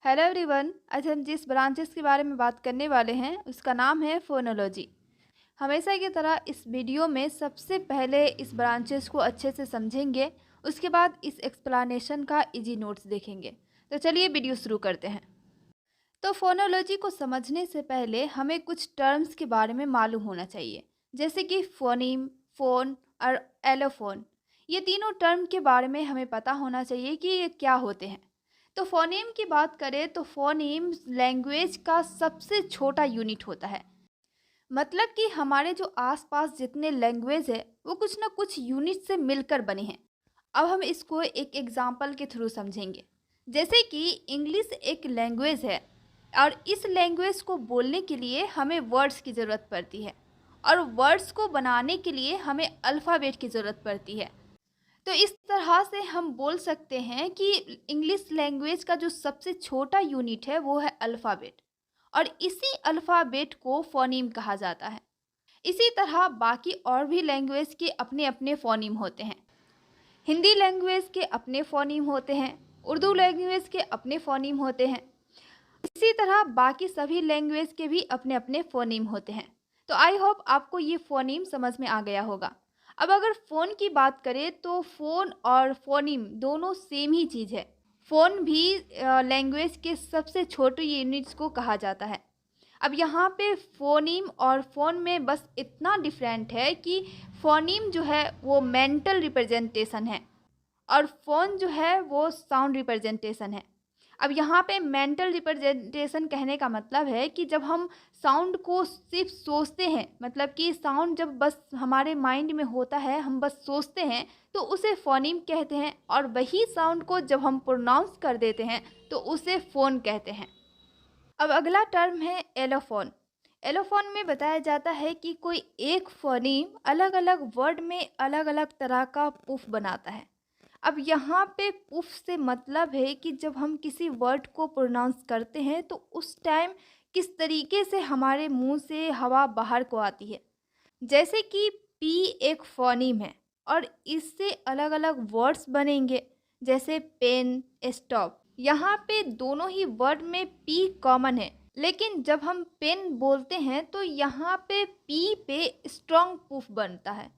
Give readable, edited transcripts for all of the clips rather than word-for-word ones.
Hello everyone. आज हम जिस ब्रांचेस के बारे में बात करने वाले हैं उसका नाम है फोनोलॉजी। हमेशा की तरह इस वीडियो में सबसे पहले इस ब्रांचेस को अच्छे से समझेंगे, उसके बाद इस एक्सप्लेनेशन का इजी नोट्स देखेंगे। तो चलिए वीडियो शुरू करते हैं। तो फोनोलॉजी को समझने से पहले हमें कुछ टर्म्स के बारे में मालूम होना चाहिए, जैसे कि फोनीम, फोन और एलोफोन। ये तीनों टर्म के बारे में हमें पता होना चाहिए कि ये क्या होते हैं। तो फोनीम की बात करें तो फोनीम लैंग्वेज का सबसे छोटा यूनिट होता है। मतलब कि हमारे जो आसपास जितने लैंग्वेज है वो कुछ ना कुछ यूनिट से मिलकर बने हैं। अब हम इसको एक एग्जांपल के थ्रू समझेंगे। जैसे कि इंग्लिश एक लैंग्वेज है और इस लैंग्वेज को बोलने के लिए हमें वर्ड्स की ज़रूरत पड़ती है और वर्ड्स को बनाने के लिए हमें अल्फ़ाबेट की ज़रूरत पड़ती है। तो इस तरह से हम बोल सकते हैं कि इंग्लिश लैंग्वेज का जो सबसे छोटा यूनिट है वो है अल्फ़ाबेट, और इसी अल्फ़ाबेट को फ़ोनीम कहा जाता है। इसी तरह बाकी और भी लैंग्वेज के अपने अपने फ़ोनीम होते हैं। हिंदी लैंग्वेज के अपने फ़ोनीम होते हैं, उर्दू लैंग्वेज के अपने फ़ोनीम होते हैं। इसी तरह बाकी सभी लैंग्वेज के भी अपने अपने फ़ोनीम होते हैं। तो आई होप आपको ये फ़ोनीम समझ में आ गया होगा। अब अगर फ़ोन की बात करें तो फ़ोन और फ़ोनीम दोनों सेम ही चीज़ है। फ़ोन भी लैंग्वेज के सबसे छोटे यूनिट्स को कहा जाता है। अब यहाँ पे फ़ोनीम और फ़ोन में बस इतना डिफरेंट है कि फ़ोनीम जो है वो मेंटल रिप्रेजेंटेशन है और फ़ोन जो है वो साउंड रिप्रेजेंटेशन है। अब यहाँ पे मेंटल रिप्रेजेंटेशन कहने का मतलब है कि जब हम साउंड को सिर्फ सोचते हैं, मतलब कि साउंड जब बस हमारे माइंड में होता है, हम बस सोचते हैं, तो उसे फोनीम कहते हैं, और वही साउंड को जब हम प्रोनाउंस कर देते हैं तो उसे फ़ोन कहते हैं। अब अगला टर्म है एलोफोन। एलोफोन में बताया जाता है कि कोई एक फोनीम अलग अलग वर्ड में अलग अलग तरह का पुफ बनाता है। अब यहाँ पे पुफ से मतलब है कि जब हम किसी वर्ड को प्रोनाउंस करते हैं तो उस टाइम किस तरीके से हमारे मुंह से हवा बाहर को आती है। जैसे कि पी एक फोनीम है और इससे अलग अलग वर्ड्स बनेंगे, जैसे पेन, स्टॉप। यहाँ पे दोनों ही वर्ड में पी कॉमन है, लेकिन जब हम पेन बोलते हैं तो यहाँ पे पी पे स्ट्रॉन्ग पुफ बनता है,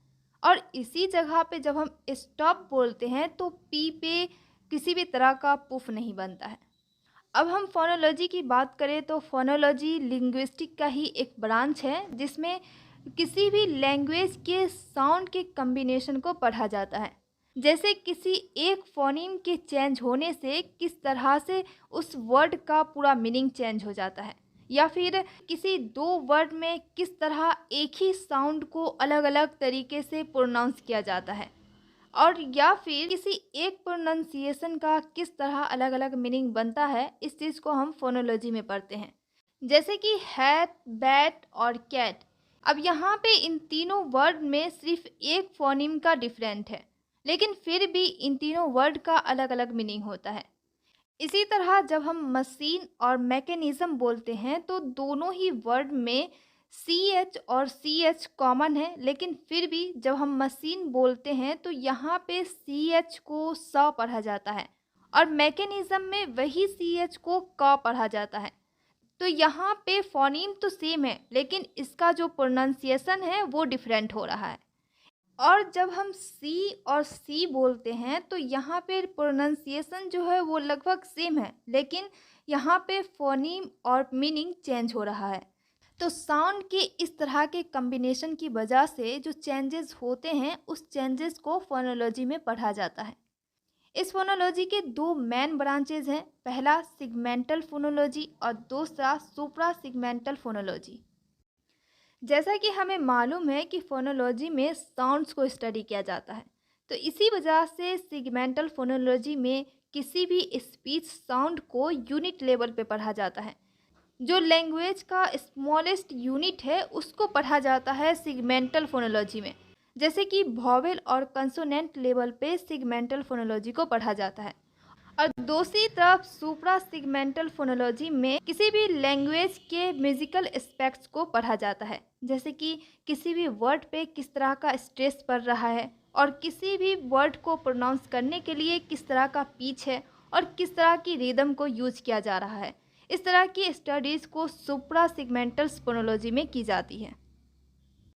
और इसी जगह पे जब हम स्टॉप बोलते हैं तो पी पे किसी भी तरह का पुफ नहीं बनता है। अब हम फोनोलॉजी की बात करें तो फोनोलॉजी लिंग्विस्टिक का ही एक ब्रांच है जिसमें किसी भी लैंग्वेज के साउंड के कम्बिनेशन को पढ़ा जाता है। जैसे किसी एक फोनीम के चेंज होने से किस तरह से उस वर्ड का पूरा मीनिंग चेंज हो जाता है, या फिर किसी दो वर्ड में किस तरह एक ही साउंड को अलग अलग तरीके से प्रोनाउंस किया जाता है, और या फिर किसी एक प्रोनाउंसिएशन का किस तरह अलग अलग मीनिंग बनता है। इस चीज़ को हम फोनोलॉजी में पढ़ते हैं। जैसे कि हैट, बैट और कैट। अब यहाँ पे इन तीनों वर्ड में सिर्फ एक फोनीम का डिफरेंट है, लेकिन फिर भी इन तीनों वर्ड का अलग अलग मीनिंग होता है। इसी तरह जब हम मशीन और मैकेनिज्म बोलते हैं तो दोनों ही वर्ड में सी एच और सी एच कॉमन है, लेकिन फिर भी जब हम मशीन बोलते हैं तो यहाँ पे सी एच को स पढ़ा जाता है और मैकेनिज्म में वही सी एच को क पढ़ा जाता है। तो यहाँ पे फोनीम तो सेम है, लेकिन इसका जो प्रोनाउंसिएशन है वो डिफरेंट हो रहा है। और जब हम सी और सी बोलते हैं तो यहाँ पे प्रोनाउंसिएशन जो है वो लगभग सेम है, लेकिन यहाँ पे फोनीम और मीनिंग चेंज हो रहा है। तो साउंड के इस तरह के कम्बिनेशन की वजह से जो चेंजेस होते हैं उस चेंजेस को फोनोलॉजी में पढ़ा जाता है। इस फोनोलॉजी के दो मेन ब्रांचेज हैं, पहला सिगमेंटल फोनोलॉजी और दूसरा सुप्रा सिगमेंटल फोनोलॉजी। जैसा कि हमें मालूम है कि फोनोलॉजी में साउंड्स को स्टडी किया जाता है, तो इसी वजह से सिगमेंटल फोनोलॉजी में किसी भी स्पीच साउंड को यूनिट लेवल पे पढ़ा जाता है। जो लैंग्वेज का स्मॉलेस्ट यूनिट है उसको पढ़ा जाता है सिगमेंटल फोनोलॉजी में। जैसे कि वॉवेल और कंसोनेंट लेवल पे सिगमेंटल फोनोलॉजी को पढ़ा जाता है, और दूसरी तरफ सुप्रा सिगमेंटल फोनोलॉजी में किसी भी लैंग्वेज के म्यूजिकल एस्पेक्ट्स को पढ़ा जाता है, जैसे कि किसी भी वर्ड पे किस तरह का स्ट्रेस पड़ रहा है और किसी भी वर्ड को प्रोनाउंस करने के लिए किस तरह का पिच है, और किस तरह की रिदम को यूज किया जा रहा है। इस तरह की स्टडीज़ को सुप्रा सिगमेंटल फोनोलॉजी में की जाती है।